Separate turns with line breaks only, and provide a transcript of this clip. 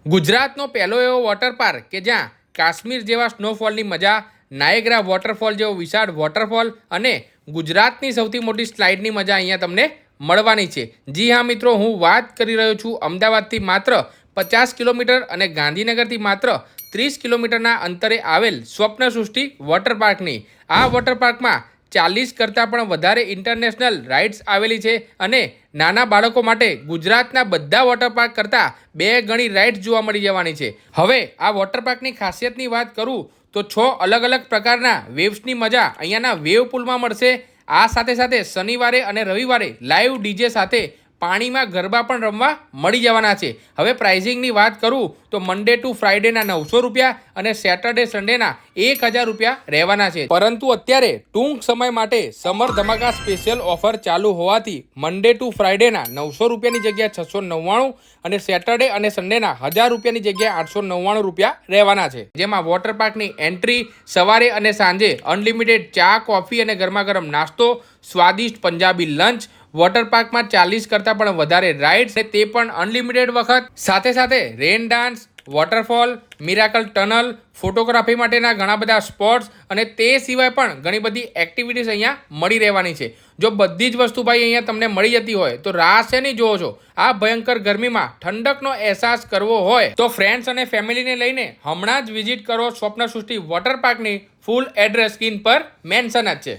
ગુજરાતનો પહેલો એવો વોટર પાર્ક કે જ્યાં કાશ્મીર જેવા સ્નોફોલની મજા, નાયગ્રા વોટરફોલ જેવો વિશાળ વોટરફોલ અને ગુજરાતની સૌથી મોટી સ્લાઇડની મજા અહીંયા તમને મળવાની છે. જી હા મિત્રો, હું વાત કરી રહ્યો છું અમદાવાદથી માત્ર 50 કિલોમીટર અને ગાંધીનગરથી માત્ર 30 કિલોમીટરના અંતરે આવેલ સ્વપ્ન સૃષ્ટિ વોટર પાર્કની. આ વોટર પાર્કમાં 40 કરતાં પણ વધારે ઇન્ટરનેશનલ રાઇડ્સ આવેલી છે અને નાના બાળકો માટે ગુજરાતના બધા વોટર પાર્ક કરતાં 2 ગણી રાઇડ્સ જોવા મળી જવાની છે. હવે આ વોટર પાર્કની ખાસિયતની વાત કરું તો 6 અલગ અલગ પ્રકારના વેવ્સની મજા અહીંયાના વેવ પુલમાં મળશે. આ સાથે સાથે શનિવારે અને રવિવારે લાઈવ ડીજે સાથે પાણીમાં ગરબા પણ રમવા મળી જવાના છે. હવે પ્રાઇઝિંગની વાત કરું તો મંડે ટુ ફ્રાઈડેના 900 રૂપિયા અને સેટરડે સન્ડેના 1000 રૂપિયા રહેવાના છે. પરંતુ અત્યારે ટૂંક સમય માટે સમર ધમાકા સ્પેશિયલ ઓફર ચાલુ હોવાથી મંડે ટુ ફ્રાઈડેના 900 રૂપિયાની જગ્યાએ 699 અને સેટરડે અને સન્ડેના 1000 રૂપિયાની જગ્યાએ 899 રૂપિયા રહેવાના છે. જેમાં વોટર પાર્કની એન્ટ્રી સવારે અને સાંજે અનલિમિટેડ ચા, કોફી અને ગરમાગરમ નાસ્તો, સ્વાદિષ્ટ પંજાબી લંચ, વોટર પાર્કમાં 40 કરતાં પણ વધારે રાઇડ્સ અને તે પણ અનલિમિટેડ વખત, સાથે સાથે રેન ડાન્સ, વોટરફોલ, મિરાકલ ટનલ, ફોટોગ્રાફી માટેના ઘણા બધા સ્પોટ્સ અને તે સિવાય પણ ઘણી બધી એક્ટિવિટીઝ અહીંયા મળી રહેવાની છે. જો બધી જ વસ્તુ ભાઈ અહીંયા તમને મળી જતી હોય તો રાહ શેની જોવો છો? આ ભયંકર ગરમીમાં ઠંડકનો અહેસાસ કરવો હોય તો ફ્રેન્ડ્સ અને ફેમિલીને લઈને હમણાં જ વિઝિટ કરો સ્વપ્ન સૃષ્ટિ વોટર પાર્કની. ફૂલ એડ્રેસ સ્ક્રીન પર મેન્શન જ છે.